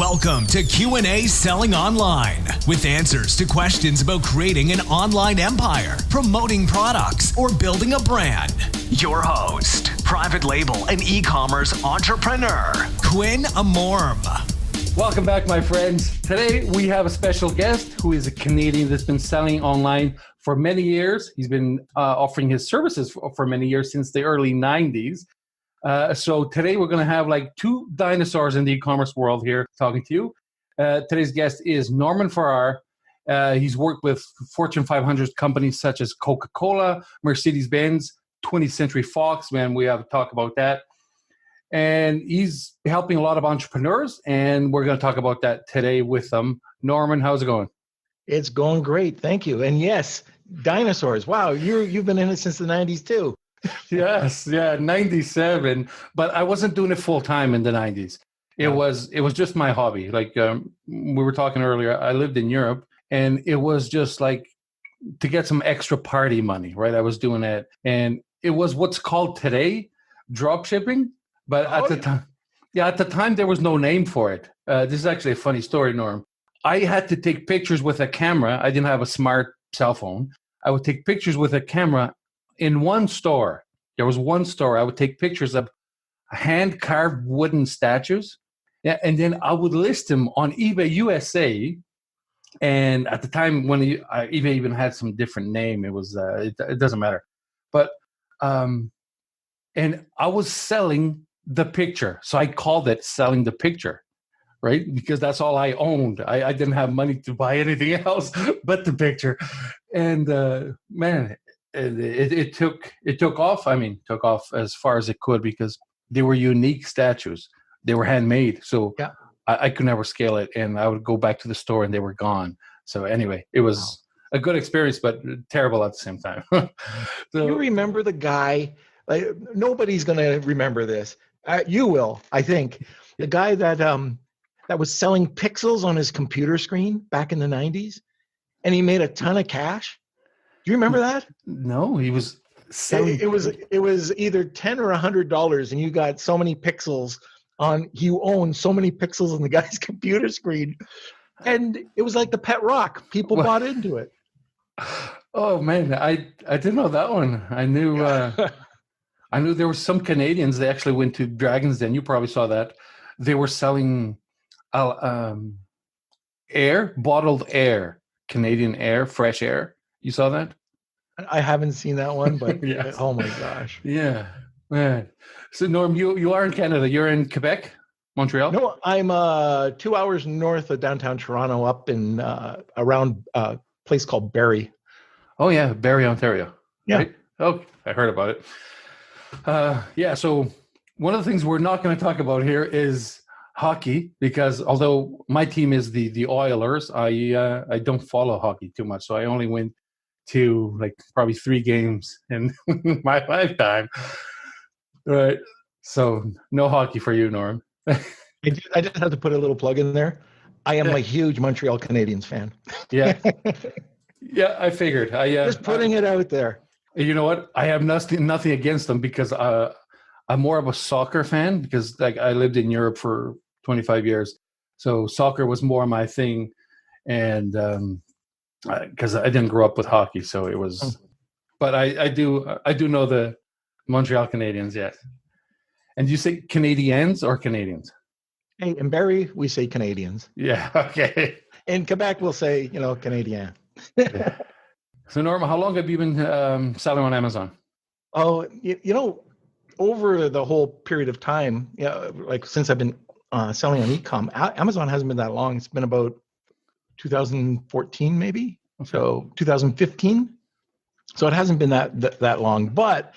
Welcome to Q&A Selling Online, with answers to questions about creating an online empire, promoting products, or building a brand. Your host, private label and e-commerce entrepreneur, Quinn Amorm. Welcome back, my friends. Today we have a special guest who is a Canadian that's been selling online for many years. He's been offering his services for many years, since the early 90s. So today we're going to have like two dinosaurs in the e-commerce world here talking to you. Today's guest is Norman Farrar. He's worked with Fortune 500 companies such as Coca-Cola, Mercedes-Benz, 20th Century Fox. Man, we have to talk about that. And he's helping a lot of entrepreneurs, and we're going to talk about that today with them. Norman, how's it going? It's going great. Thank you. And yes, dinosaurs. Wow, you've been in it since the 90s too. Yes, yeah, 97. But I wasn't doing it full time in the 90s. It was just my hobby. Like we were talking earlier, I lived in Europe, and it was just like to get some extra party money, right? I was doing that, and it was what's called today drop shipping. But at the time, there was no name for it. This is actually a funny story, Norm. I had to take pictures with a camera. I didn't have a smart cell phone. I would take pictures with a camera in one store. There was one store. I would take pictures of hand-carved wooden statues, and then I would list them on eBay USA. And at the time, when eBay even had some different name, it was it doesn't matter. But and I was selling the picture, so I called it selling the picture, right? Because that's all I owned. I didn't have money to buy anything else but the picture. And man, it took off. I mean, took off as far as it could, because they were unique statues. They were handmade, so yeah. I could never scale it, and I would go back to the store and they were gone. So anyway, it was a good experience, but terrible at the same time. So, you remember the guy? Like, nobody's going to remember this. You will, I think. The guy that was selling pixels on his computer screen back in the 90s, and he made a ton of cash. Do you remember that? No, he was selling. It was either $10 or $100, and you got so many pixels on. You owned so many pixels on the guy's computer screen, and it was like the pet rock. People bought into it. Oh man, I didn't know that one. I knew. I knew there were some Canadians. They actually went to Dragon's Den. You probably saw that. They were selling bottled air, Canadian air, fresh air. You saw that? I haven't seen that one, but Yes. Oh my gosh. Yeah, man. So Norm, you are in Canada. You're in Quebec, Montreal? No, I'm 2 hours north of downtown Toronto, up in around a place called Barrie. Oh yeah, Barrie, Ontario. Yeah. Right? Oh, I heard about it. So one of the things we're not going to talk about here is hockey, because although my team is the Oilers, I don't follow hockey too much. So I only went to like probably 3 games in my lifetime. Right. So no hockey for you, Norm. I just have to put a little plug in there. I am a huge Montreal Canadiens fan. Yeah. Yeah, I figured. Just putting it out there. You know what? I have nothing against them, because I'm more of a soccer fan, because like I lived in Europe for 25 years. So soccer was more my thing. And because I didn't grow up with hockey, so it was, but I do know the Montreal Canadiens, yes. And you say Canadiens or Canadians? Hey, in Barrie, we say Canadians. Yeah, okay. In Quebec, we'll say, Canadien. Yeah. So Norma, how long have you been selling on Amazon? Oh, over the whole period of time, like since I've been selling on e-com, Amazon hasn't been that long. It's been about 2014, maybe. Okay. So 2015. So it hasn't been that long. But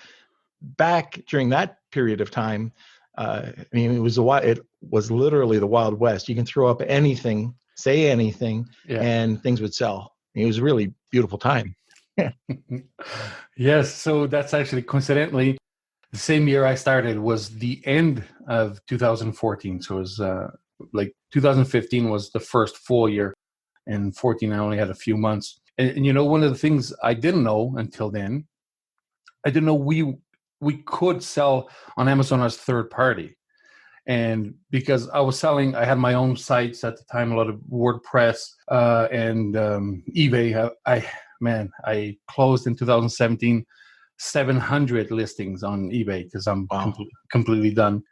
back during that period of time, it was literally the Wild West. You can throw up anything, say anything, and things would sell. It was a really beautiful time. Yes, so that's actually coincidentally the same year I started was the end of 2014. So it was like 2015 was the first full year, and 14 I only had a few months. And one of the things I didn't know until then, I didn't know we could sell on Amazon as third party. And because I had my own sites at the time, a lot of WordPress and eBay. I closed in 2017 700 listings on eBay because I'm completely done.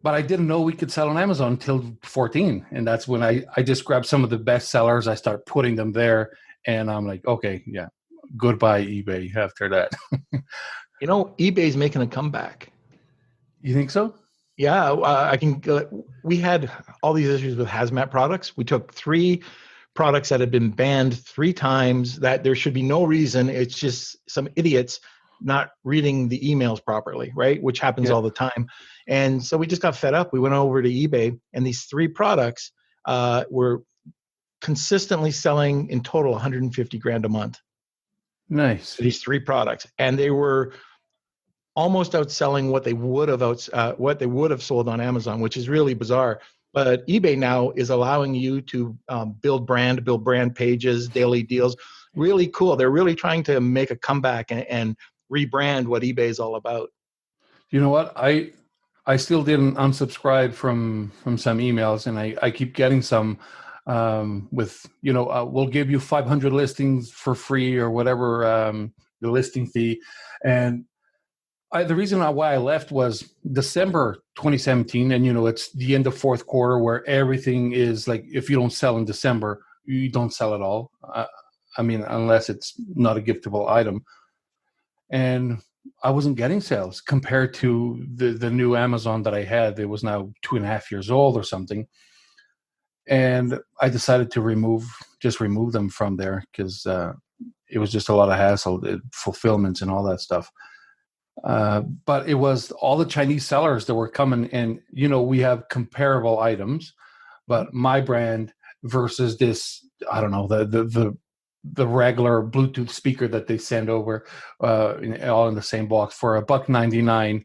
But I didn't know we could sell on Amazon until 14. And that's when I just grabbed some of the best sellers. I start putting them there. And I'm like, okay, yeah, goodbye eBay after that. eBay's making a comeback. You think so? Yeah, we had all these issues with hazmat products. We took 3 products that had been banned 3 times that there should be no reason. It's just some idiots not reading the emails properly, right? Which happens all the time. And so we just got fed up. We went over to eBay, and these 3 products were consistently selling in total 150 grand a month. Nice. These 3 products, and they were almost outselling what they would have sold on Amazon, which is really bizarre. But eBay now is allowing you to build brand pages, daily deals. Really cool. They're really trying to make a comeback and rebrand what eBay is all about. You know what? I still didn't unsubscribe from some emails, and I keep getting some with, we'll give you 500 listings for free or whatever, the listing fee. And the reason why I left was December 2017, and it's the end of fourth quarter where everything is like, if you don't sell in December, you don't sell at all. Unless it's not a giftable item. And I wasn't getting sales compared to the new Amazon that I had. It was now 2.5 years old or something. And I decided to remove them from there because it was just a lot of hassle, fulfillments and all that stuff. But it was all the Chinese sellers that were coming, and we have comparable items, but my brand versus this, I don't know, the regular Bluetooth speaker that they send over, all in the same box for $1.99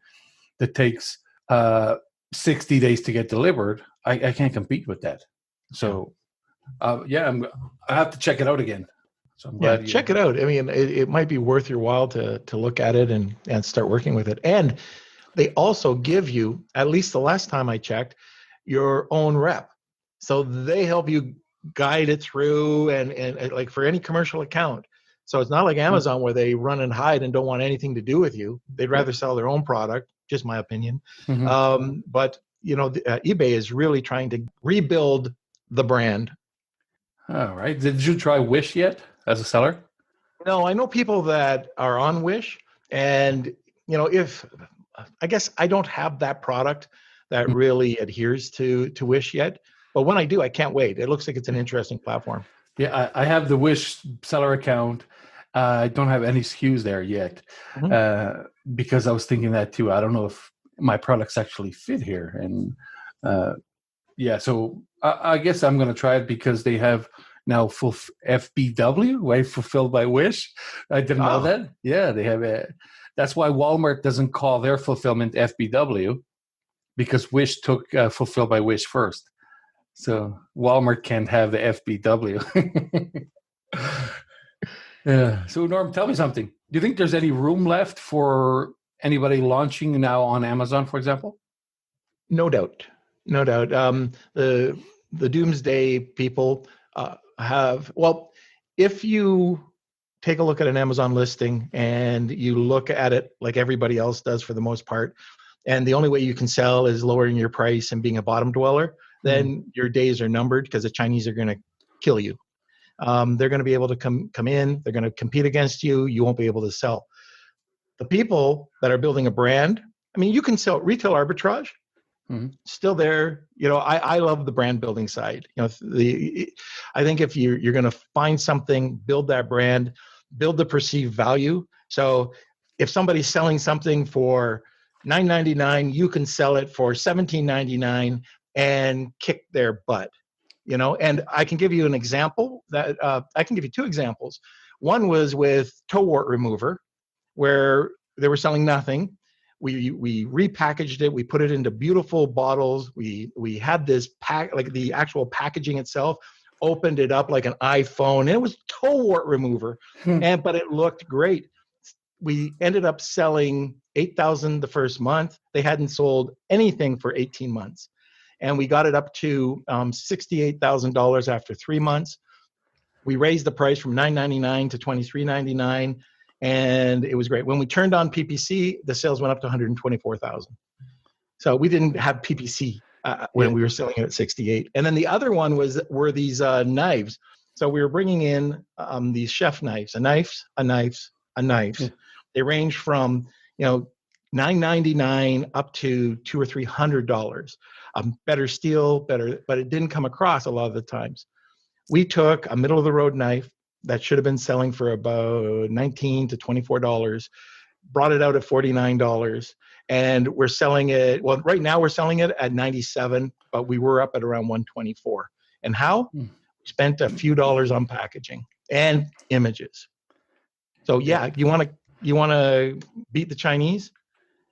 that takes 60 days to get delivered. I can't compete with that. So I have to check it out again. So I'm glad check it out. It might be worth your while to look at it and start working with it. And they also give you, at least the last time I checked, your own rep. So they help you guide it through and like for any commercial account. So it's not like Amazon where they run and hide and don't want anything to do with you. They'd rather sell their own product, just my opinion. Mm-hmm. But eBay is really trying to rebuild the brand. All right. Did you try Wish yet as a seller? No, I know people that are on Wish, and if I guess I don't have that product that really adheres to Wish yet, but when I do, I can't wait. It looks like it's an interesting platform. Yeah, I have the Wish seller account. I don't have any SKUs there yet, because I was thinking that too. I don't know if my products actually fit here, and so I guess I'm going to try it because they have now full FBW, right? Fulfilled by Wish. I didn't know that. Yeah, they have it. That's why Walmart doesn't call their fulfillment FBW, because Wish took Fulfilled by Wish first. So Walmart can't have the FBW. Yeah. So Norm, tell me something. Do you think there's any room left for anybody launching now on Amazon, for example? No doubt. The doomsday people if you take a look at an Amazon listing and you look at it like everybody else does for the most part, and the only way you can sell is lowering your price and being a bottom dweller, then your days are numbered, because the Chinese are going to kill you. They're going to be able to come in. They're going to compete against you. You won't be able to sell. The people that are building a brand, you can sell retail arbitrage. Still there. I love the brand building side. I think if you're going to find something, build that brand, build the perceived value. So if somebody's selling something for $9.99, you can sell it for $17.99 and kick their butt. And I can give you an example that I can give you 2 examples. One was with toe wart remover, where they were selling nothing. We repackaged it. We put it into beautiful bottles. We had this like the actual packaging itself, opened it up like an iPhone, and it was toe wart remover, but it looked great. We ended up selling $8,000 the first month. They hadn't sold anything for 18 months. And we got it up to $68,000 after 3 months. We raised the price from $9.99 to $23.99, and it was great. When we turned on PPC, the sales went up to $124,000. So we didn't have PPC when we were selling it at 68. And then the other one were these knives. So we were bringing in these chef knives, a knife. Yeah. They range from $9.99 up to $200 or $300. Better steel, better, but it didn't come across a lot of the times. We took a middle of the road knife that should have been selling for about $19 to $24, brought it out at $49, and we're selling it. Well, right now we're selling it at $97, but we were up at around $124. And how? We spent a few dollars on packaging and images. So yeah, you want to beat the Chinese?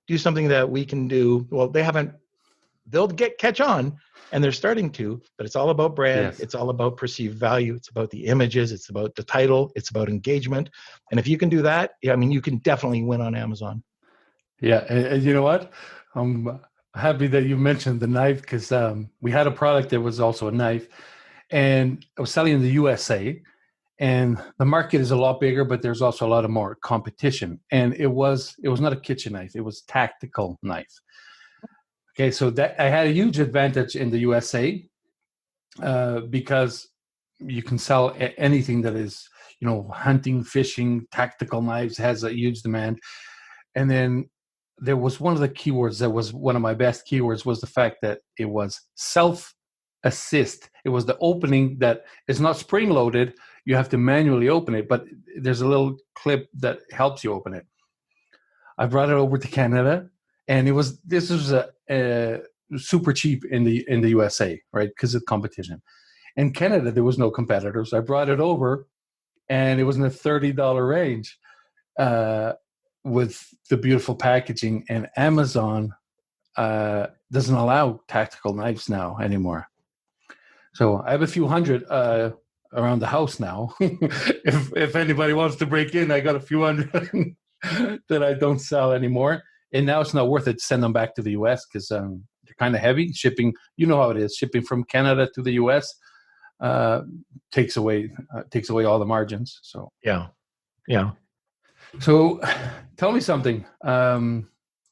Do something that we can do. Well, they'll catch on, and they're starting to, but it's all about brand. Yes. It's all about perceived value. It's about the images. It's about the title. It's about engagement. And if you can do that, you can definitely win on Amazon. Yeah. And you know what? I'm happy that you mentioned the knife, because we had a product that was also a knife, and I was selling in the USA, and the market is a lot bigger, but there's also a lot of more competition. And it was not a kitchen knife. It was tactical knife. Okay, so that I had a huge advantage in the USA because you can sell anything that is, hunting, fishing, tactical knives has a huge demand. And then there was one of the keywords that was one of my best keywords was the fact that it was self-assist. It was the opening that is not spring-loaded. You have to manually open it, but there's a little clip that helps you open it. I brought it over to Canada. And this was a super cheap in the USA, right? Because of competition. In Canada, there was no competitors. I brought it over, and it was in the $30 range with the beautiful packaging. And Amazon doesn't allow tactical knives now anymore. So I have a few hundred around the house now. if anybody wants to break in, I got a few hundred that I don't sell anymore. And now it's not worth it to send them back to the U.S. because they're kind of heavy. Shipping, you know how it is. Shipping from Canada to the U.S. Takes away all the margins. So yeah. So tell me something.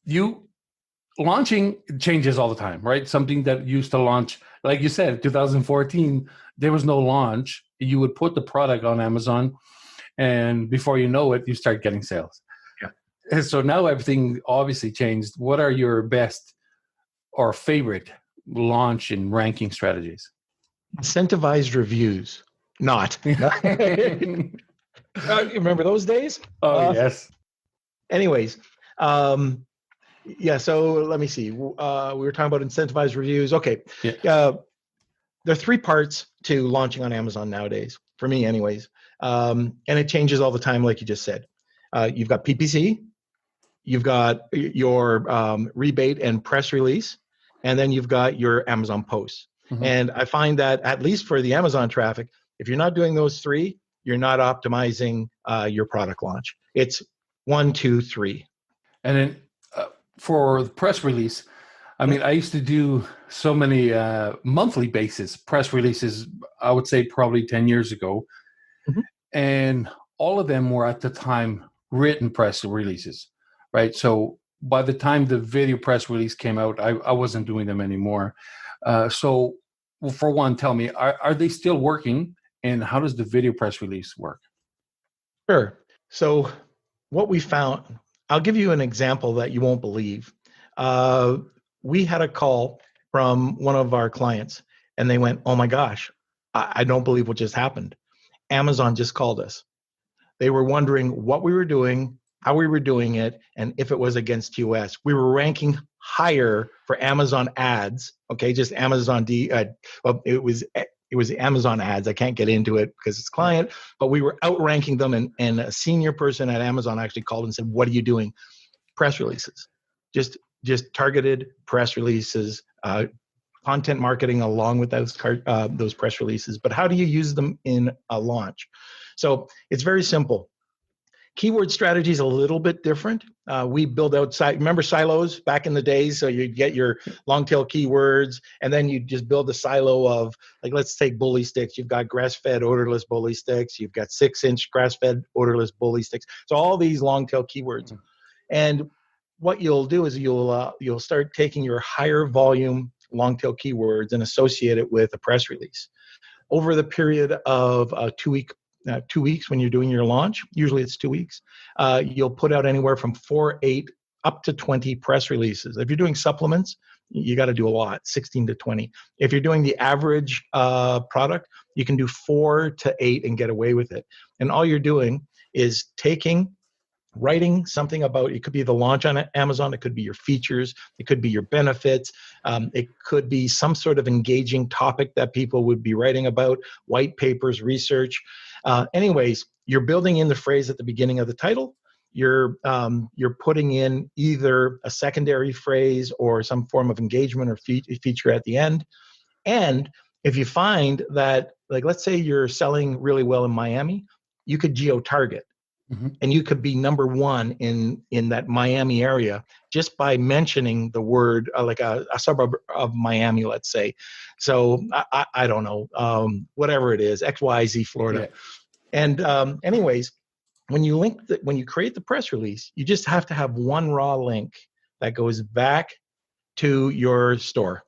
You launching changes all the time, right? Something that used to launch, like you said, 2014, there was no launch. You would put the product on Amazon, and before you know it, you start getting sales. And so now everything obviously changed. What are your best or favorite launch and ranking strategies? Incentivized reviews. Not. Remember those days? Oh, yes. Anyways, so let me see. We were talking about incentivized reviews. Okay. Yeah. There are 3 parts to launching on Amazon nowadays, for me anyways. And it changes all the time, like you just said. You've got PPC. You've got your rebate and press release, and then you've got your Amazon posts. Mm-hmm. And I find that at least for the Amazon traffic, if you're not doing those 3, you're not optimizing your product launch. It's 1, 2, 3. And then for the press release, I used to do so many monthly basis press releases, I would say probably 10 years ago. Mm-hmm. And all of them were at the time written press releases. Right. So by the time the video press release came out, I wasn't doing them anymore. So for one, tell me, are they still working, and how does the video press release work? Sure. So what we found, I'll give you an example that you won't believe. We had a call from one of our clients, and they went, "Oh my gosh, I don't believe what just happened. Amazon just called us. They were wondering what we were doing, how we were doing it, and if it was against US. We were ranking higher for Amazon ads. Okay, just Amazon it was Amazon ads. I can't get into it because it's client, but we were outranking them. And a senior person at Amazon actually called and said, "What are you doing?" Press releases, just targeted press releases, content marketing along with those press releases. But how do you use them in a launch? So it's very simple. Keyword strategy is a little bit different. We build out remember silos back in the days? So you get your long tail keywords, and then you just build a silo of, like, let's take bully sticks. You've got grass-fed odorless bully sticks. You've got 6-inch grass-fed odorless bully sticks. So all these long tail keywords. And what you'll do is you'll start taking your higher volume long tail keywords and associate it with a press release. Over the period of 2 weeks when you're doing your launch, usually it's 2 weeks, you'll put out anywhere from 4, 8, up to 20 press releases. If you're doing supplements, you got to do a lot, 16 to 20. If you're doing the average product, you can do 4 to 8 and get away with it. And all you're doing is writing something about, it could be the launch on Amazon, it could be your features, it could be your benefits, it could be some sort of engaging topic that people would be writing about, white papers, research. Anyways, you're building in the phrase at the beginning of the title. You're putting in either a secondary phrase or some form of engagement or feature at the end. And if you find that, like, let's say you're selling really well in Miami, you could geo-target. Mm-hmm. And you could be number one in that Miami area just by mentioning the word, like a suburb of Miami, let's say. So I don't know, whatever it is, XYZ, Florida. Yeah. And anyways, when you create the press release, you just have to have one raw link that goes back to your store.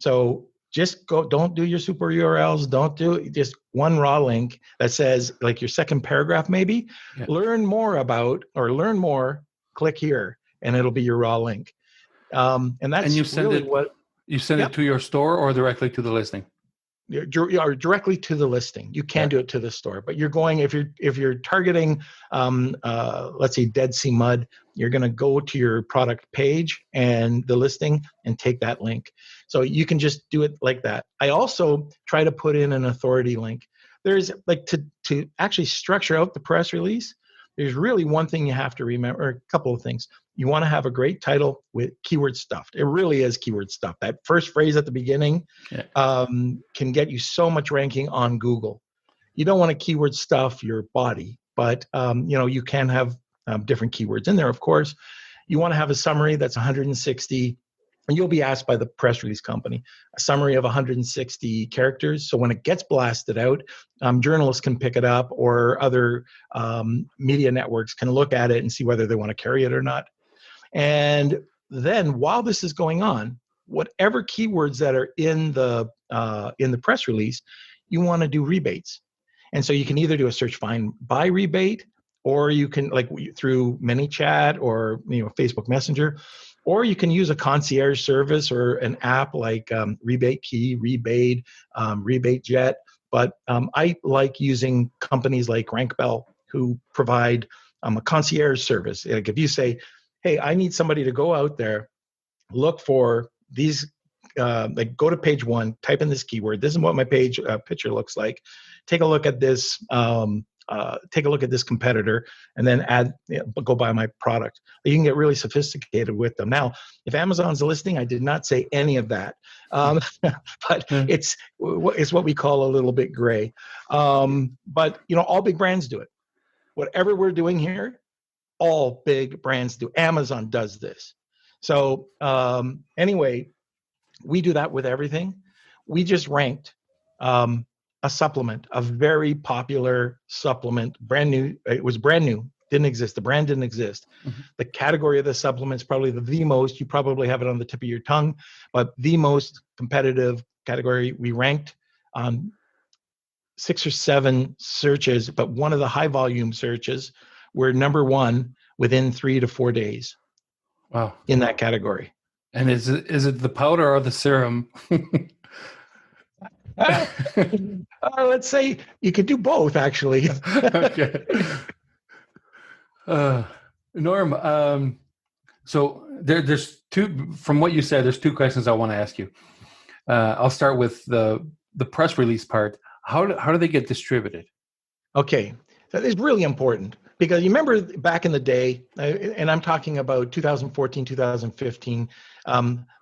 So just don't do your super URLs. Don't do just one raw link that says, like, your second paragraph, maybe, yeah. Learn more, click here, and it'll be your raw link. And that's, and you send it to your store or directly to the listing? Directly to the listing. You can do it to the store, but you're going, if you're targeting, let's say Dead Sea Mud, you're going to go to your product page and the listing and take that link. So you can just do it like that. I also try to put in an authority link. There's, like, to actually structure out the press release, there's really one thing you have to remember, or a couple of things. You want to have a great title with keyword stuffed. It really is keyword stuffed. That first phrase at the beginning can get you so much ranking on Google. You don't want to keyword stuff your body, but you can have different keywords in there, of course. You want to have a summary that's 160, and you'll be asked by the press release company, a summary of 160 characters. So when it gets blasted out, journalists can pick it up, or other media networks can look at it and see whether they want to carry it or not. And then while this is going on, whatever keywords that are in the press release, you want to do rebates. And so you can either do a search find by rebate, or you can, like, through ManyChat or Facebook Messenger, or you can use a concierge service or an app like Rebate Key, Rebate, Rebate Jet. But I like using companies like RankBell, who provide a concierge service. Like, if you say, hey, I need somebody to go out there, look for these, like, go to page 1, type in this keyword. This is what my page picture looks like. Take a look at this. Take a look at this competitor, and then go buy my product. You can get really sophisticated with them. Now, if Amazon's listing, I did not say any of that, but it's what we call a little bit gray. But all big brands do it. Whatever we're doing here, all big brands do. Amazon does this. So anyway, we do that with everything. We just ranked a supplement, a very popular supplement, brand new. It was brand new, didn't exist. The brand didn't exist. Mm-hmm. The category of the supplement is probably the most, you probably have it on the tip of your tongue, but the most competitive category. We ranked 6 or 7 searches, but one of the high volume searches were number 1 within 3 to 4 days. Wow. In that category. And is it the powder or the serum? Let's say you could do both, actually. Okay. Norm, so there's two, from what you said, there's 2 questions I want to ask you. I'll start with the press release part. How do they get distributed? Okay, that is really important, because you remember back in the day, and I'm talking about 2014, 2015,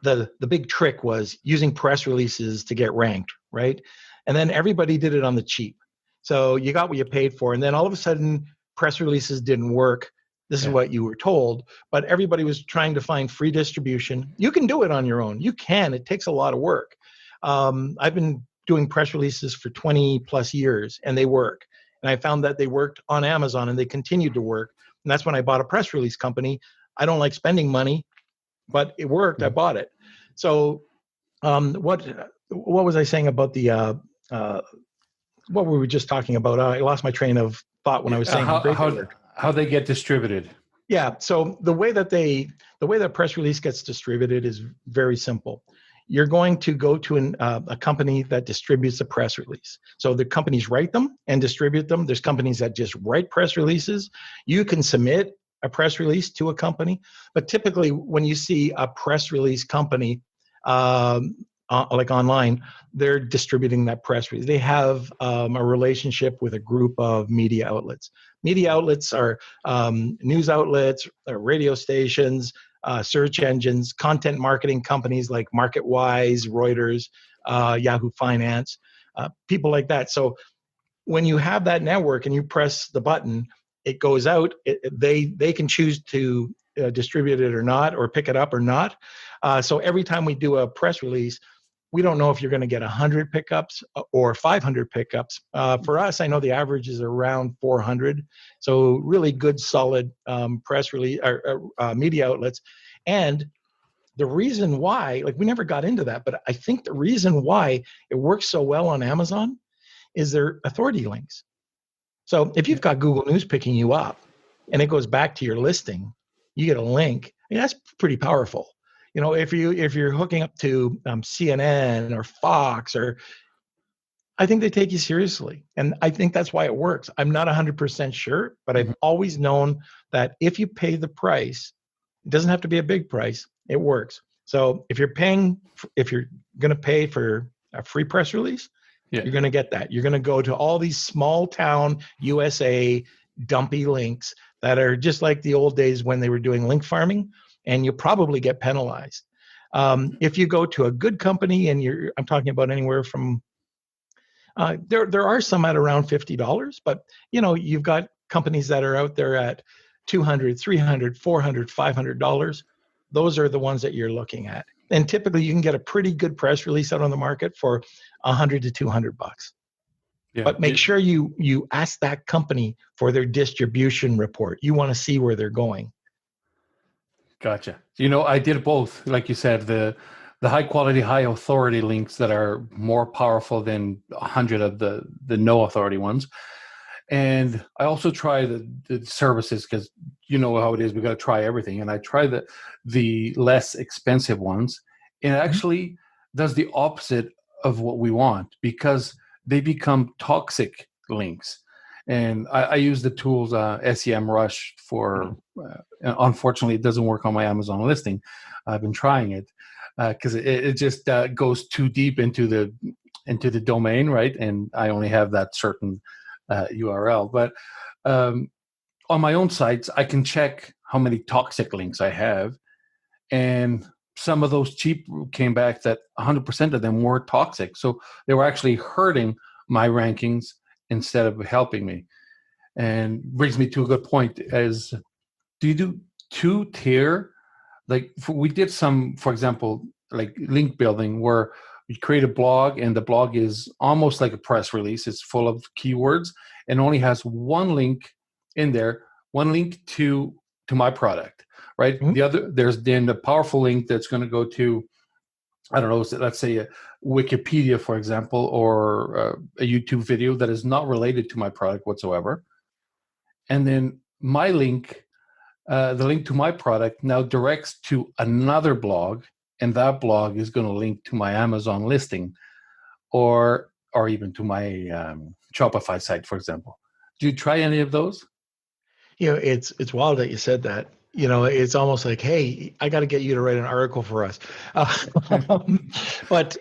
the big trick was using press releases to get ranked, right? And then everybody did it on the cheap. So you got what you paid for. And then all of a sudden, press releases didn't work. This is what you were told, but everybody was trying to find free distribution. You can do it on your own. You can. It takes a lot of work. I've been doing press releases for 20 plus years, and they work. And I found that they worked on Amazon, and they continued to work. And that's when I bought a press release company. I don't like spending money, but it worked. I bought it. So what was I saying about the what were we just talking about? I lost my train of thought when I was saying how they get distributed. Yeah. So the way that press release gets distributed is very simple. You're going to go to a company that distributes a press release. So the companies write them and distribute them. There's companies that just write press releases. You can submit a press release to a company, but typically when you see a press release company, like online, they're distributing that press release. They have a relationship with a group of media outlets. Media outlets are news outlets, radio stations, search engines, content marketing companies like MarketWise, Reuters, Yahoo Finance, people like that. So when you have that network and you press the button, it goes out. They can choose to distribute it or not, or pick it up or not. So every time we do a press release, we don't know if you're going to get 100 pickups or 500 pickups. For us, I know the average is around 400. So really good, solid press release or media outlets. And the reason why, like we never got into that, but I think the reason why it works so well on Amazon is their authority links. So if you've got Google News picking you up and it goes back to your listing, you get a link. I mean, that's pretty powerful. You know, if you're hooking up to CNN or Fox, or I think they take you seriously, and I think that's why it works. I'm not 100% sure, but I've always known that if you pay the price, it doesn't have to be a big price. It works. So if you're going to pay for a free press release, you're going to get that. You're going to go to all these small town USA dumpy links that are just like the old days when they were doing link farming. And you'll probably get penalized. If you go to a good company, and I'm talking about anywhere from, there are some at around $50, but you've got companies that are out there at $200, $300, $400, $500. Those are the ones that you're looking at. And typically you can get a pretty good press release out on the market for $100 to $200. Yeah, but make sure you ask that company for their distribution report. You want to see where they're going. Gotcha. I did both. Like you said, the high quality, high authority links that are more powerful than 100 of the no authority ones. And I also try the services, because you know how it is. We got to try everything. And I try the less expensive ones. And it actually does the opposite of what we want, because they become toxic links. And I use the tools SEMrush for. Unfortunately, it doesn't work on my Amazon listing. I've been trying it because it just goes too deep into the domain, right? And I only have that certain URL. But on my own sites, I can check how many toxic links I have, and some of those cheap came back that 100% of them were toxic. So they were actually hurting my rankings instead of helping me. And brings me to a good point. As do you do two-tier? Like we did some, for example, like link building, where you create a blog, and the blog is almost like a press release. It's full of keywords and only has one link in there, one link to my product, right? Mm-hmm. The other, there's then the powerful link that's going to go to, I don't know, let's say a Wikipedia, for example, or a YouTube video that is not related to my product whatsoever. And then my link, the link to my product now directs to another blog, and that blog is going to link to my Amazon listing, or even to my Shopify site, for example. Do you try any of those? It's wild that you said that. It's almost like, hey, I got to get you to write an article for us. But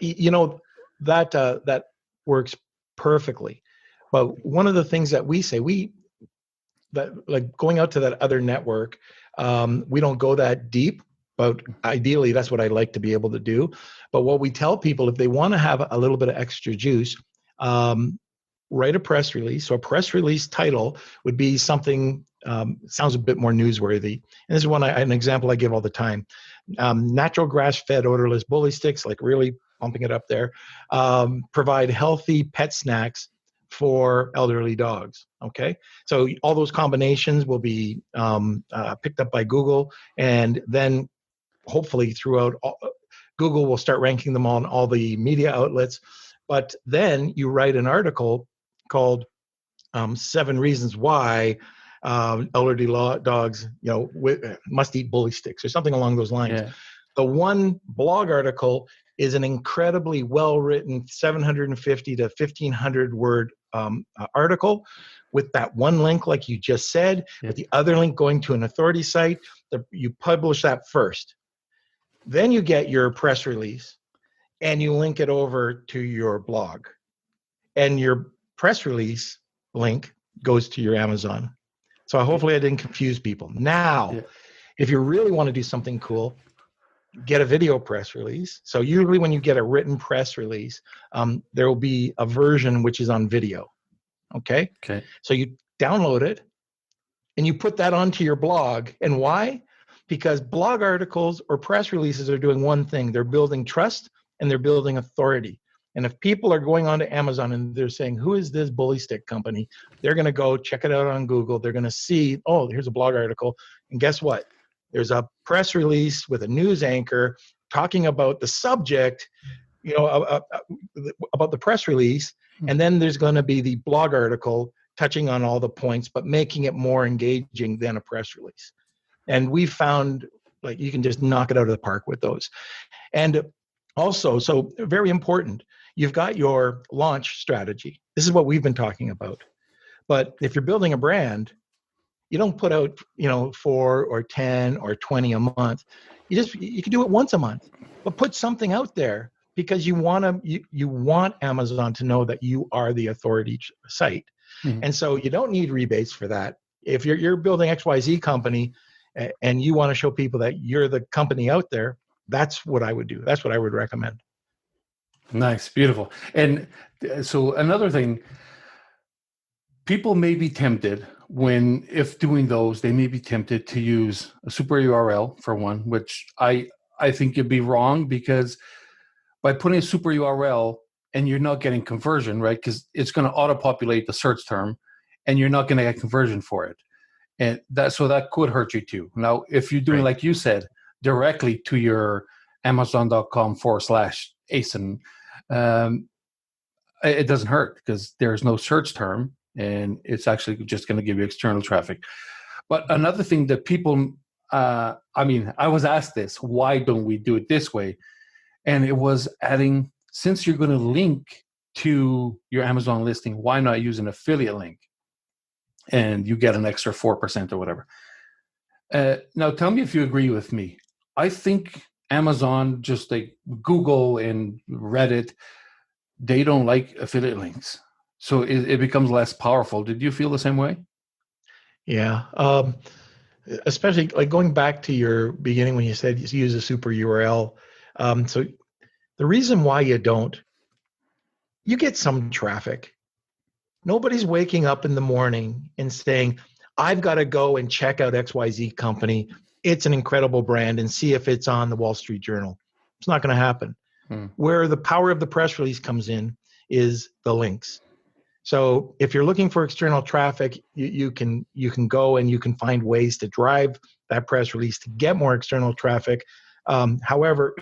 that works perfectly. But one of the things that we say, that like going out to that other network, we don't go that deep, but ideally that's what I like to be able to do. But what we tell people, if they want to have a little bit of extra juice, write a press release. So a press release title would be something, sounds a bit more newsworthy. And this is an example I give all the time. Natural grass-fed odorless bully sticks, like really pumping it up there, provide healthy pet snacks for elderly dogs. Okay, so all those combinations will be picked up by Google, and then hopefully throughout Google will start ranking them on all the media outlets. But then you write an article called 7 Reasons Why Elderly Dogs, must eat bully sticks, or something along those lines. Yeah. The one blog article is an incredibly well-written 750 to 1,500 word article with that one link, like you just said, with the other link going to an authority site. You publish that first. Then you get your press release and you link it over to your blog. And your press release link goes to your Amazon. So hopefully I didn't confuse people. Now, if you really want to do something cool, get a video press release. So usually when you get a written press release, there will be a version which is on video. Okay. So you download it and you put that onto your blog. And why? Because blog articles or press releases are doing one thing. They're building trust and they're building authority. And if people are going onto Amazon and they're saying, who is this bully stick company? They're going to go check it out on Google. They're going to see, oh, here's a blog article. And guess what? There's a press release with a news anchor talking about the subject, about the press release. And then there's going to be the blog article touching on all the points, but making it more engaging than a press release. And we found like you can just knock it out of the park with those. And also, so very important, you've got your launch strategy. This is what we've been talking about. But if you're building a brand, you don't put out, 4 or 10 or 20 a month. You can do it once a month, but put something out there because you want Amazon to know that you are the authority site. Mm-hmm. And so you don't need rebates for that. If you're building XYZ company and you want to show people that you're the company out there, that's what I would do. That's what I would recommend. Nice. Beautiful. And so another thing, people may be tempted if doing those, they may be tempted to use a super URL for one, which I think you'd be wrong, because by putting a super URL and you're not getting conversion, right? Because it's going to auto-populate the search term and you're not going to get conversion for it. And that could hurt you too. Now, if you're doing, like you said, directly to your Amazon.com/ASIN, it doesn't hurt because there's no search term and it's actually just going to give you external traffic. But another thing that people, I was asked this, why don't we do it this way? And it was adding, since you're going to link to your Amazon listing, why not use an affiliate link? And you get an extra 4% or whatever. Now, tell me if you agree with me. I think Amazon, just like Google and Reddit, they don't like affiliate links. So it becomes less powerful. Did you feel the same way? Yeah. Especially like going back to your beginning when you said you use a super URL. So the reason why you get some traffic. Nobody's waking up in the morning and saying, I've got to go and check out XYZ company. It's an incredible brand, and see if it's on the Wall Street Journal. It's not going to happen. Where the power of the press release comes in is the links. So if you're looking for external traffic, you can go and you can find ways to drive that press release to get more external traffic. However,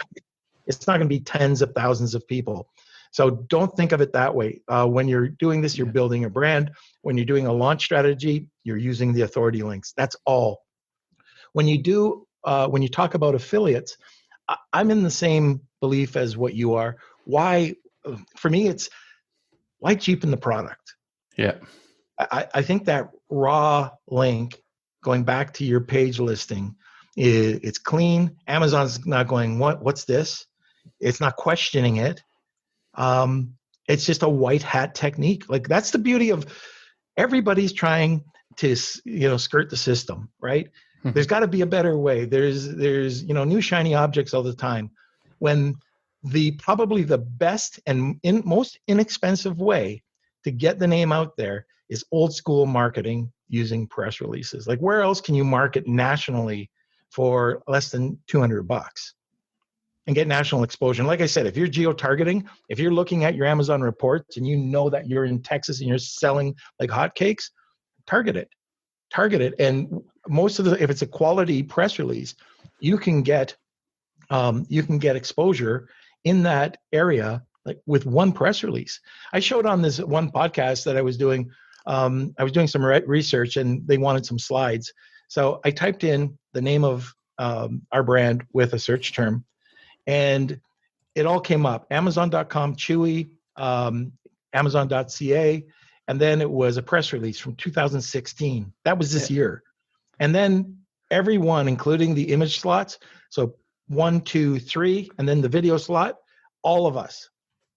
it's not going to be tens of thousands of people. So don't think of it that way. When you're doing this, you're building a brand. When you're doing a launch strategy, you're using the authority links. That's all. When you talk about affiliates, I'm in the same belief as what you are. Why? For me, it's why cheapen the product? Yeah. I think that raw link going back to your page listing, it's clean. Amazon's not going, what's this? It's not questioning it. It's just a white hat technique. Like that's the beauty of everybody's trying to, skirt the system, right? Mm-hmm. There's got to be a better way. There's new shiny objects all the time. When probably the best and most inexpensive way to get the name out there is old school marketing using press releases. Like, where else can you market nationally for less than $200 and get national exposure? And like I said, if you're geo-targeting, if you're looking at your Amazon reports and you know that you're in Texas and you're selling like hotcakes, target it. And most of if it's a quality press release, you can get exposure in that area, like with one press release. I showed on this one podcast that I was doing some research and they wanted some slides. So I typed in the name of our brand with a search term, and it all came up. Amazon.com, Chewy, Amazon.ca, and then it was a press release from 2016. That was this year. And then everyone, including the image slots, so 1, 2, 3, and then the video slot, all of us,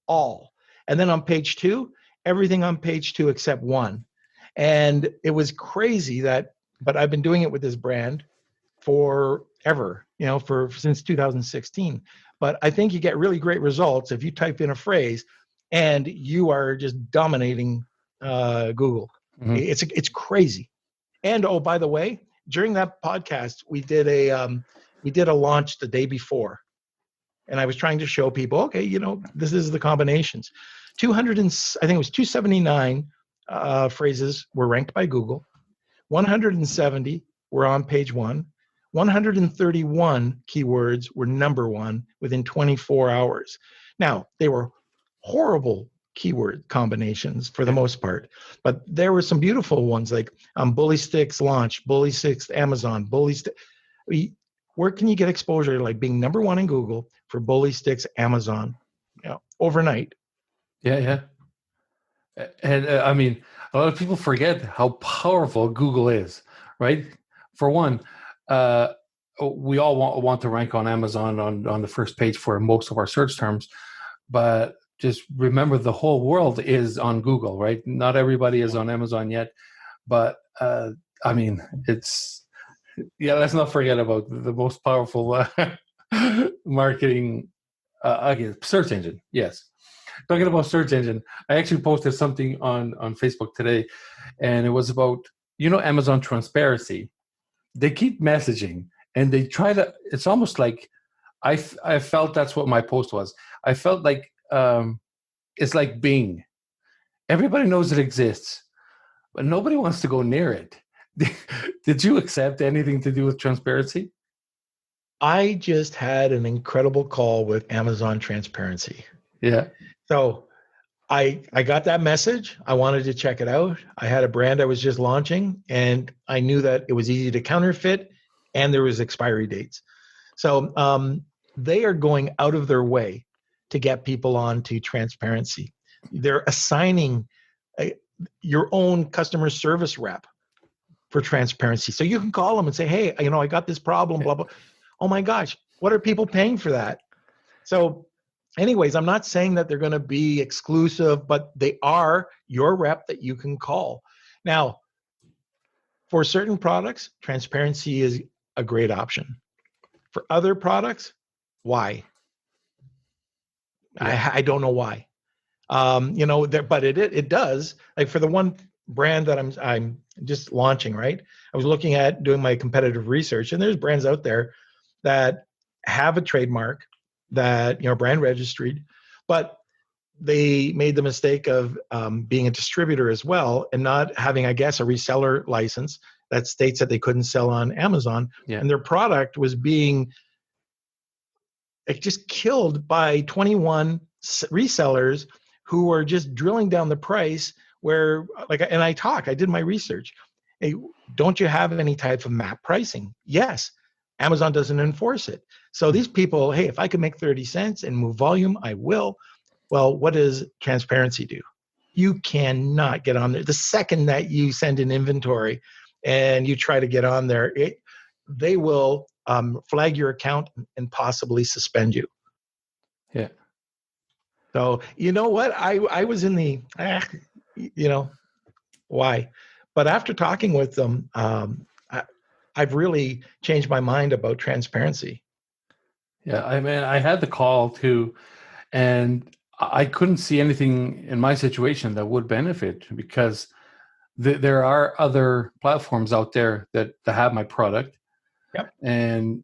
all. And then on page 2, everything on page 2 except 1. And it was crazy but I've been doing it with this brand forever, since 2016. But I think you get really great results if you type in a phrase and you are just dominating Google. Mm-hmm. It's crazy. And oh, by the way, during that podcast, we did a launch the day before, and I was trying to show people, okay, this is the combinations. 279 phrases were ranked by Google. 170 were on page 1. 131 keywords were number 1 within 24 hours. Now, they were horrible keyword combinations for the most part, but there were some beautiful ones like bully sticks launch, bully sticks Amazon, bully stick. Where can you get exposure like being number 1 in Google for bully sticks Amazon overnight? Yeah. And I mean, a lot of people forget how powerful Google is, right? For one, we all want to rank on Amazon on the first page for most of our search terms, but just remember the whole world is on Google, right? Not everybody is on Amazon yet, but I mean, let's not forget about the most powerful marketing search engine. Yes. Talking about search engine, I actually posted something on Facebook today, and it was about, Amazon transparency. They keep messaging, and they try to, it's almost like, I felt that's what my post was. I felt like it's like Bing. Everybody knows it exists, but nobody wants to go near it. Did you accept anything to do with transparency? I just had an incredible call with Amazon transparency. Yeah. So I got that message. I wanted to check it out. I had a brand I was just launching, and I knew that it was easy to counterfeit and there was expiry dates. So they are going out of their way to get people on to transparency. They're assigning your own customer service rep for transparency. So you can call them and say, hey, I got this problem, blah, blah. Oh my gosh, what are people paying for that? So anyways, I'm not saying that they're going to be exclusive, but they are your rep that you can call. Now, for certain products, transparency is a great option. For other products, why? Yeah. I don't know why. But it does. Like for the one brand that I'm just launching, right? I was looking at doing my competitive research, and there's brands out there that have a trademark that brand registered, but they made the mistake of being a distributor as well and not having, I guess, a reseller license that states that they couldn't sell on Amazon. Yeah. And their product was being just killed by 21 resellers who were just drilling down the price. Where and I did my research. Hey, don't you have any type of map pricing? Yes. Amazon doesn't enforce it. So these people, hey, if I can make 30 cents and move volume, I will. Well, what does transparency do? You cannot get on there. The second that you send an inventory and you try to get on there, they will flag your account and possibly suspend you. Yeah. So you know what? I was in the, why? But after talking with them, I've really changed my mind about transparency. Yeah, I mean, I had the call too, and I couldn't see anything in my situation that would benefit, because there are other platforms out there that have my product. Yep. And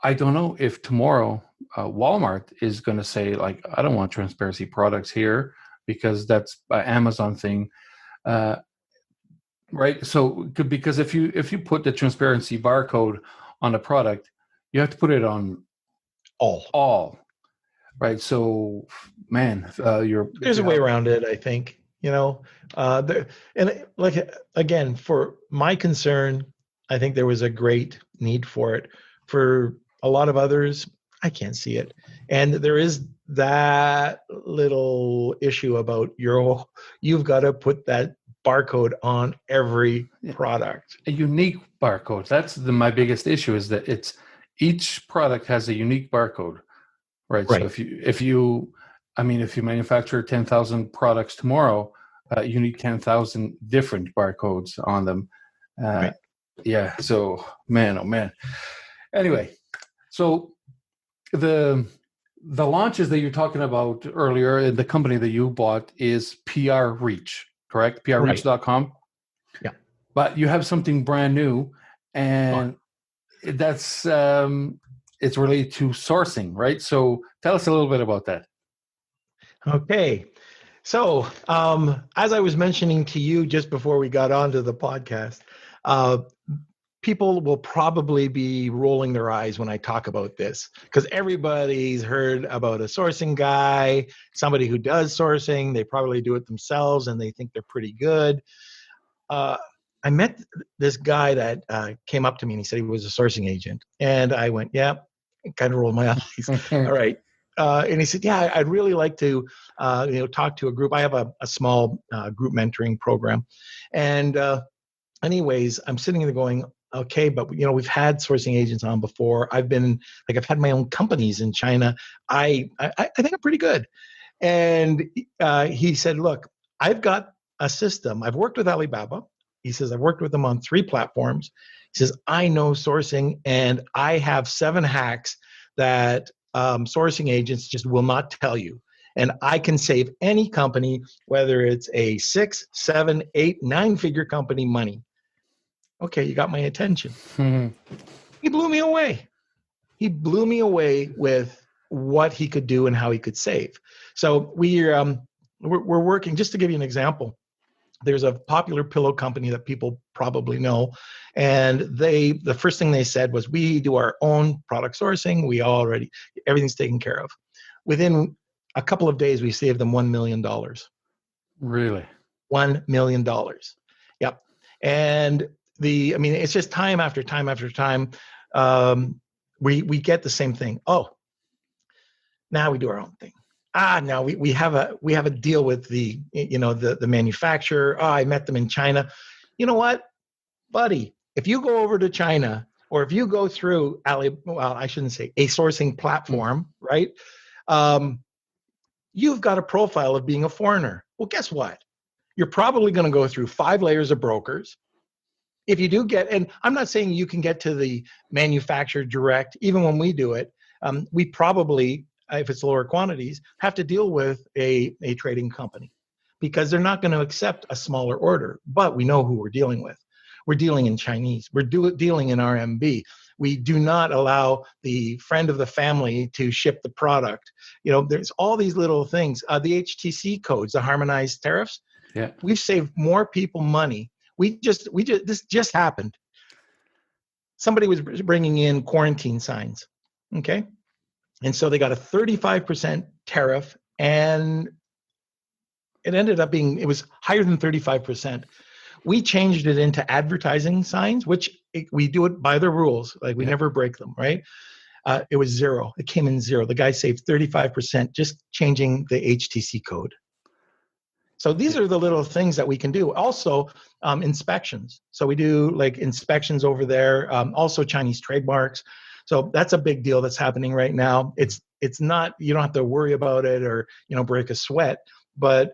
I don't know if tomorrow Walmart is going to say, like, I don't want transparency products here, because that's an Amazon thing. Right. So because if you put the transparency barcode on a product, you have to put it on all. Right. So, man, there's a way around it, I think. Again, for my concern, I think there was a great need for it. For a lot of others, I can't see it. And there is that little issue about you've got to put that barcode on every product. A unique barcode. That's my biggest issue, is that each product has a unique barcode. Right. So if you manufacture 10,000 products tomorrow, you need 10,000 different barcodes on them. Right. Yeah. So, man, oh man. Anyway, so the launches that you're talking about earlier in the company that you bought is PR Reach, correct? PRReach.com. Yeah. But you have something brand new, and that's it's related to sourcing, right? So tell us a little bit about that. Okay. So as I was mentioning to you just before we got onto the podcast, people will probably be rolling their eyes when I talk about this, because everybody's heard about a sourcing guy, somebody who does sourcing. They probably do it themselves and they think they're pretty good. I met this guy that came up to me and he said he was a sourcing agent. And I went, yeah, kind of rolled my eyes. All right. And he said, yeah, I'd really like to, talk to a group. I have a small group mentoring program. And anyways, I'm sitting there going, okay, but we've had sourcing agents on before. I've had my own companies in China. I think I'm pretty good. And he said, look, I've got a system. I've worked with Alibaba. He says, I've worked with them on 3 platforms. He says, I know sourcing, and I have 7 hacks that sourcing agents just will not tell you. And I can save any company, whether it's a 6, 7, 8, 9-figure company, money. Okay, you got my attention. Mm-hmm. He blew me away. He blew me away with what he could do and how he could save. So we're working, just to give you an example. There's a popular pillow company that people probably know. And the first thing they said was, we do our own product sourcing. Everything's taken care of. Within a couple of days, we saved them $1 million. Really? $1 million. Yep. And it's just time after time after time. We get the same thing. Oh, now we do our own thing. Now we have a deal with the manufacturer. I met them in China. You know what, buddy? If you go over to China, or if you go through I shouldn't say a sourcing platform, right? You've got a profile of being a foreigner. Well, guess what? You're probably going to go through 5 layers of brokers. If you do and I'm not saying you can get to the manufacturer direct, even when we do it, we probably, if it's lower quantities, have to deal with a trading company, because they're not going to accept a smaller order. But we know who we're dealing with. We're dealing in Chinese. We're dealing in RMB. We do not allow the friend of the family to ship the product. There's all these little things. The HTC codes, the harmonized tariffs. Yeah, we've saved more people money. This just happened. Somebody was bringing in quarantine signs. Okay. And so they got a 35% tariff, and it ended up it was higher than 35%. We changed it into advertising signs, which we do it by the rules. Like, we never break them, right? It was 0. It came in 0. The guy saved 35% just changing the HTC code. So these are the little things that we can do. Also, inspections. So we do inspections over there. Also Chinese trademarks. So that's a big deal that's happening right now. It's not, you don't have to worry about it or break a sweat. But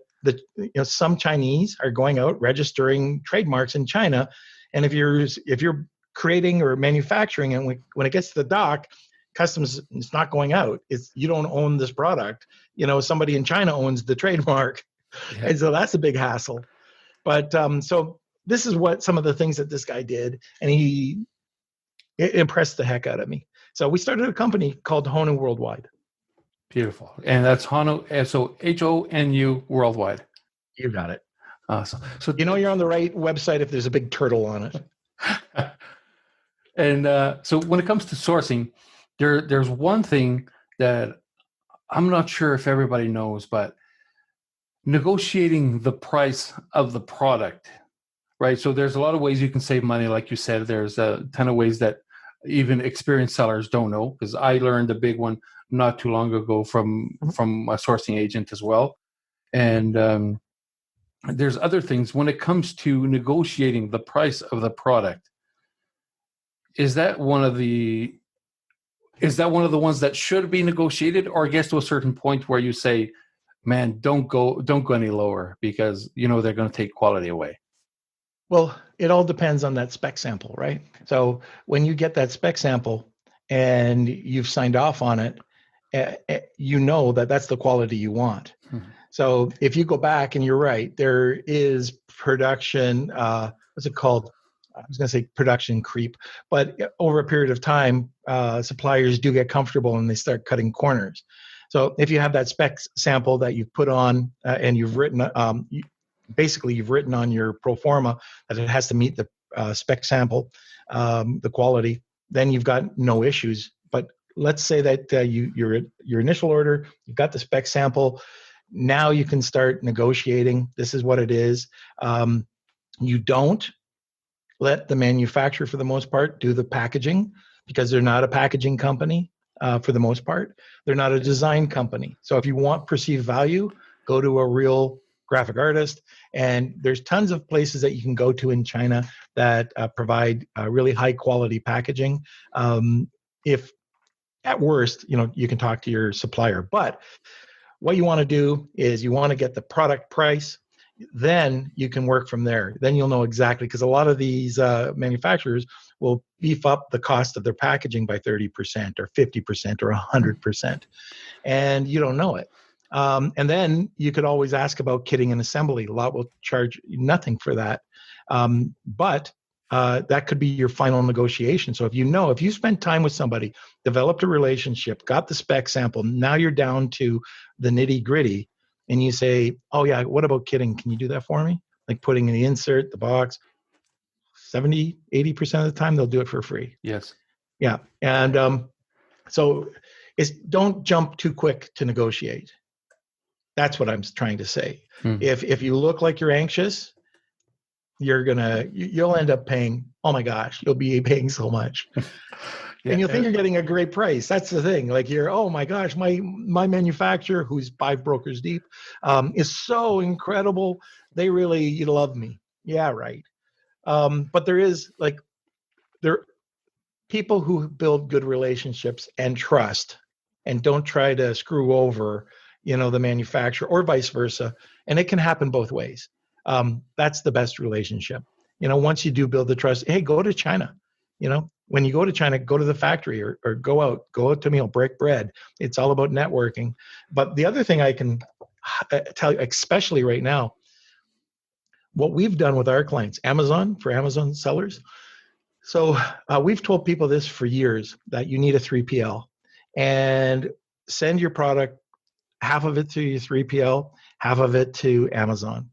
some Chinese are going out registering trademarks in China, and if you're creating or manufacturing, and when it gets to the dock, customs, it's not going out. It's you don't own this product. Somebody in China owns the trademark. Yeah. And so that's a big hassle. But so this is what some of the things that this guy did, and it impressed the heck out of me. So we started a company called Honu Worldwide. Beautiful. And that's Honu, so HONU Worldwide. You got it. Awesome. So you're on the right website if there's a big turtle on it. And so when it comes to sourcing, there's one thing that I'm not sure if everybody knows, but negotiating the price of the product, right? So there's a lot of ways you can save money. Like you said, there's a ton of ways that even experienced sellers don't know, because I learned a big one not too long ago from a sourcing agent as well. And there's other things when it comes to negotiating the price of the product. Is that one of the ones that should be negotiated, or gets to a certain point where you say, man, don't go any lower, because they're going to take quality away? Well, it all depends on that spec sample, right? So when you get that spec sample and you've signed off on it, that's the quality you want. Mm-hmm. So if you go back, and you're right, there is production, what's it called? I was going to say production creep, but over a period of time, suppliers do get comfortable and they start cutting corners. So if you have that spec sample that you've put on and you've written, you've written on your pro forma that it has to meet the spec sample, the quality, then you've got no issues. But let's say that your initial order, you've got the spec sample. Now you can start negotiating. This is what it is. You don't let the manufacturer, for the most part, do the packaging, because they're not a packaging company for the most part. They're not a design company. So if you want perceived value, go to a real graphic artist. And there's tons of places that you can go to in China that provide really high quality packaging. If at worst, you can talk to your supplier. But what you want to do is you want to get the product price. Then you can work from there. Then you'll know exactly, because a lot of these manufacturers will beef up the cost of their packaging by 30% or 50% or 100%, and you don't know it. And then you could always ask about kitting and assembly. A lot will charge nothing for that, but that could be your final negotiation. So if you spent time with somebody, developed a relationship, got the spec sample, now you're down to the nitty gritty. And you say, oh yeah, what about kitting? Can you do that for me? Like putting in the insert, the box, 70, 80% of the time, they'll do it for free. Yes. Yeah. And so don't jump too quick to negotiate. That's what I'm trying to say. If you look like you're anxious, you'll end up paying, oh my gosh, you'll be paying so much. Yeah, and you'll think you're getting a great price. That's the thing. Like oh my gosh, my manufacturer, who's 5 brokers deep, is so incredible. They really love me. Yeah, right. But there are people who build good relationships and trust, and don't try to screw over, the manufacturer, or vice versa. And it can happen both ways. That's the best relationship. Once you do build the trust, hey, go to China. When you go to China, go to the factory or go out to meal, break bread. It's all about networking. But the other thing I can tell you, especially right now, what we've done with our clients, for Amazon sellers. So we've told people this for years, that you need a 3PL, and send your product, half of it to your 3PL, half of it to Amazon.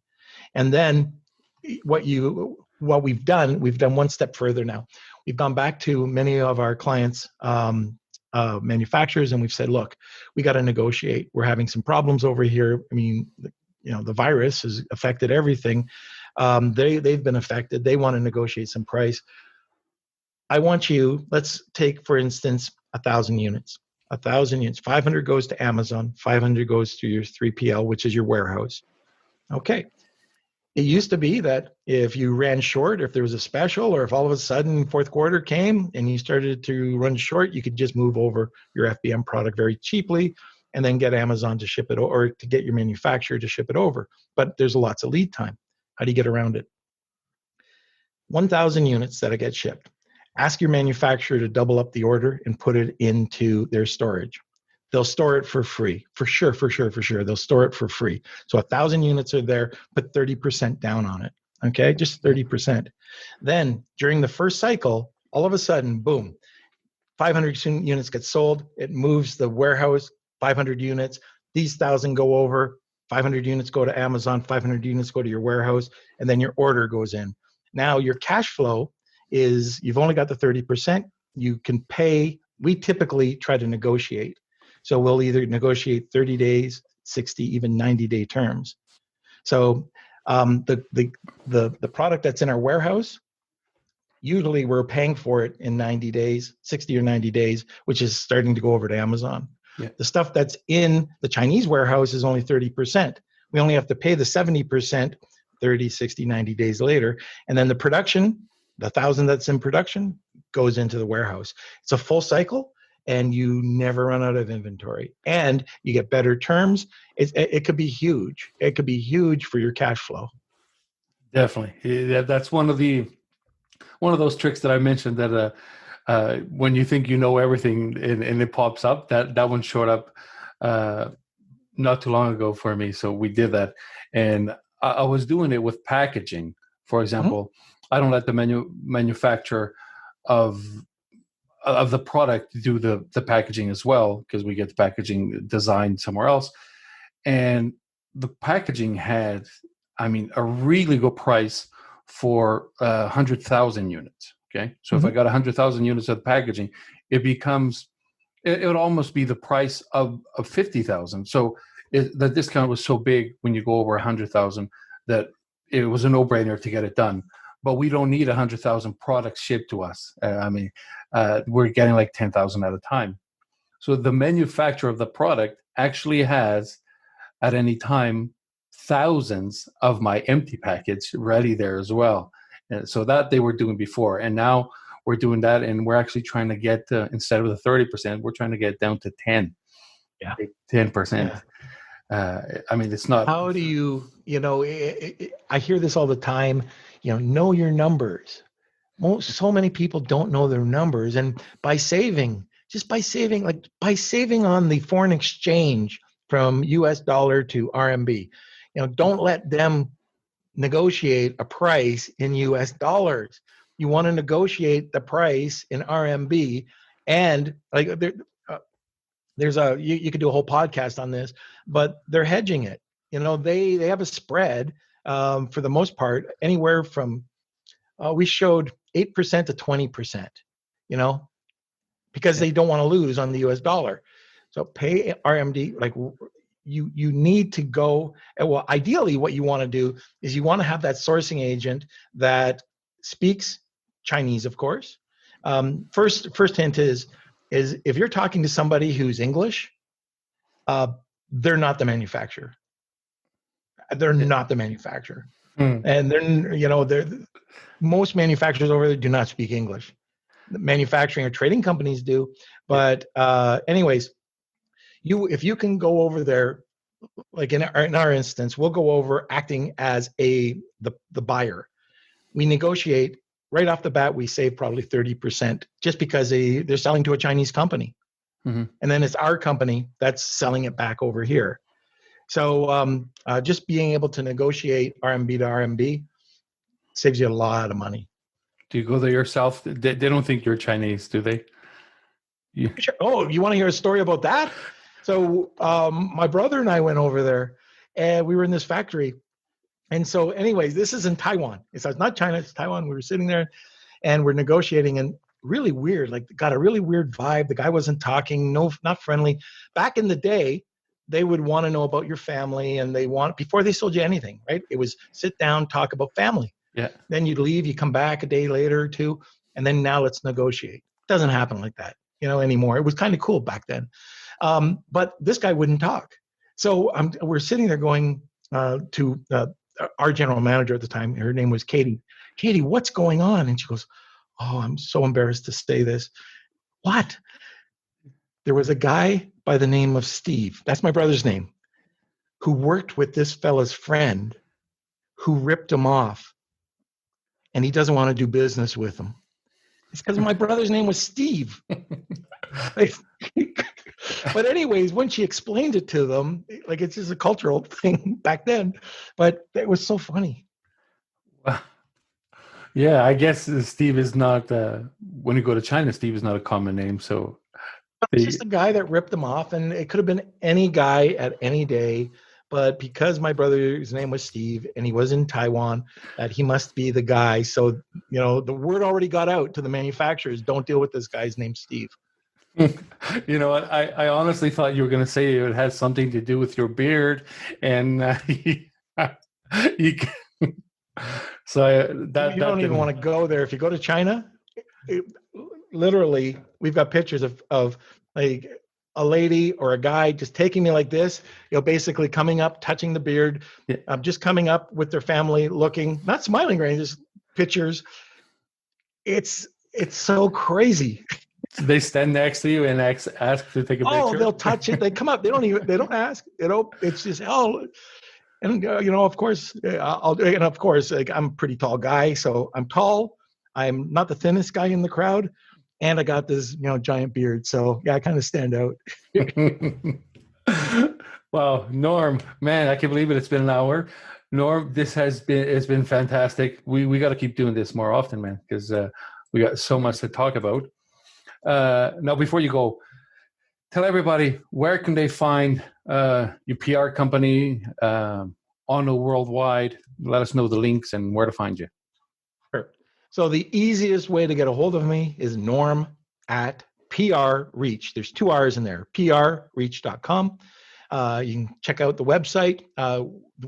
And then what we've done one step further now. We've gone back to many of our clients, manufacturers, and we've said, look, we got to negotiate. We're having some problems over here. I mean, the virus has affected everything. They've been affected. They want to negotiate some price. Let's take, for instance, 1,000 units. 1,000 units. 500 goes to Amazon. 500 goes to your 3PL, which is your warehouse. Okay. It used to be that if you ran short, or if there was a special, or if all of a sudden fourth quarter came and you started to run short, you could just move over your FBM product very cheaply and then get Amazon to ship it, or to get your manufacturer to ship it over. But there's lots of lead time. How do you get around it? 1,000 units that get shipped. Ask your manufacturer to double up the order and put it into their storage. They'll store it for free. For sure. They'll store it for free. So 1,000 units are there, put 30% down on it. Okay, just 30%. Then during the first cycle, all of a sudden, boom, 500 units get sold. It moves the warehouse, 500 units. These 1,000 go over, 500 units go to Amazon, 500 units go to your warehouse, and then your order goes in. Now your cash flow is, you've only got the 30%. You can pay, we typically try to negotiate. So we'll either negotiate 30 days, 60, even 90-day terms. So the product that's in our warehouse, usually we're paying for it in 90 days, 60 or 90 days, which is starting to go over to Amazon. Yeah. The stuff that's in the Chinese warehouse is only 30%. We only have to pay the 70% 30, 60, 90 days later. And then the production, the 1,000 that's in production, goes into the warehouse. It's a full cycle, and you never run out of inventory. And you get better terms. It could be huge. It could be huge for your cash flow. Definitely. That's one of those tricks that I mentioned that when you think you know everything and it pops up, that one showed up not too long ago for me. So we did that. And I was doing it with packaging. For example, I don't let the manufacturer of the product do the packaging as well, because we get the packaging designed somewhere else. And the packaging had, a really good price for 100,000 units. Okay. So if I got 100,000 units of packaging, it would almost be the price of 50,000. So the discount was so big when you go over 100,000 that it was a no-brainer to get it done. But we don't need 100,000 products shipped to us. We're getting like 10,000 at a time. So the manufacturer of the product actually has, at any time, thousands of my empty package ready there as well. And so that they were doing before. And now we're doing that, and we're actually trying to get instead of the 30%, we're trying to get down to 10. Yeah. 10%. Yeah. It's not. How do you, I hear this all the time, know your numbers. So many people don't know their numbers. And by saving on the foreign exchange from US dollar to RMB, don't let them negotiate a price in US dollars. You want to negotiate the price in RMB. And there's you could do a whole podcast on this, but they're hedging it. They have a spread for the most part, anywhere from we showed 8% to 20%, because they don't want to lose on the US dollar. So pay RMB, like you need to go, well, ideally what you want to do is you want to have that sourcing agent that speaks Chinese, of course. First hint is if you're talking to somebody who's English, they're not the manufacturer. They're not the manufacturer. And they're most manufacturers over there do not speak English. The manufacturing or trading companies do. But anyways, if you can go over there, like in our instance, we'll go over acting as the buyer. We negotiate right off the bat. We save probably 30% just because they're selling to a Chinese company. And then it's our company that's selling it back over here. So just being able to negotiate RMB to RMB saves you a lot of money. Do you go there yourself? They don't think you're Chinese, do they? Sure. Oh, you want to hear a story about that? So my brother and I went over there, and we were in this factory. And so anyways, this is in Taiwan. It's not China, it's Taiwan. We were sitting there, and we're negotiating, and really weird, got a really weird vibe. The guy wasn't talking, not friendly. Back in the day, they would want to know about your family, and before they sold you anything, right? It was sit down, talk about family. Yeah. Then you'd leave, you come back a day later or two, and then now let's negotiate. It doesn't happen like that, anymore. It was kind of cool back then. But this guy wouldn't talk. So we're sitting there going to our general manager at the time. Her name was Katie. Katie, what's going on? And she goes, oh, I'm so embarrassed to say this. What? There was a guy by the name of Steve, that's my brother's name, who worked with this fella's friend who ripped him off, and he doesn't want to do business with him. It's because my brother's name was Steve. Like, but anyways, when she explained it to them, like it's just a cultural thing back then, but it was so funny. Yeah, I guess Steve is not, when you go to China, Steve is not a common name. So It's just a guy that ripped them off, and it could have been any guy at any day. But because my brother's name was Steve and he was in Taiwan, that he must be the guy. So, the word already got out to the manufacturers. Don't deal with this guy's name, Steve. You know what? I honestly thought you were going to say it had something to do with your beard, and so that you don't even want to go there. If you go to China, literally, we've got pictures of like a lady or a guy just taking me like this, basically coming up, touching the beard, just coming up with their family, looking, not smiling, right? Just pictures. It's so crazy. They stand next to you and ask to take a picture. Oh, they'll touch it. They come up. They don't ask. It's just and of course, like I'm a pretty tall guy, so I'm tall. I'm not the thinnest guy in the crowd, and I got this giant beard. So yeah, I kind of stand out. Wow, Norm, man, I can't believe it. It's been an hour. Norm, it's been fantastic. We got to keep doing this more often, man, because we got so much to talk about. Now, before you go, tell everybody, where can they find your PR company, Ono Worldwide? Let us know the links and where to find you. Sure. So the easiest way to get a hold of me is Norm at PR Reach. There's 2 R's in there, prreach.com. You can check out the website.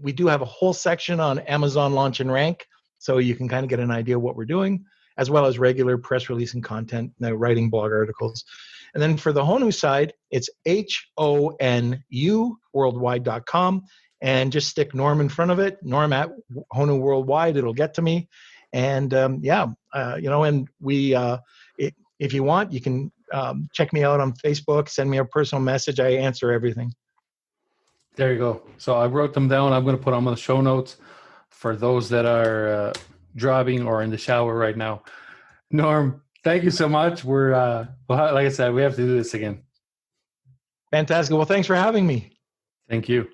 We do have a whole section on Amazon Launch and Rank, so you can kind of get an idea of what we're doing, as well as regular press release and content, writing blog articles. And then for the Honu side, it's HONU worldwide.com, and just stick Norm in front of it, Norm at Honu Worldwide, it'll get to me. And and we, if you want, you can check me out on Facebook, send me a personal message. I answer everything. There you go. So I wrote them down. I'm going to put them on the show notes for those that are driving or in the shower right now. Norm, thank you so much. We're like I said, we have to do this again. Fantastic. Well, thanks for having me. Thank you.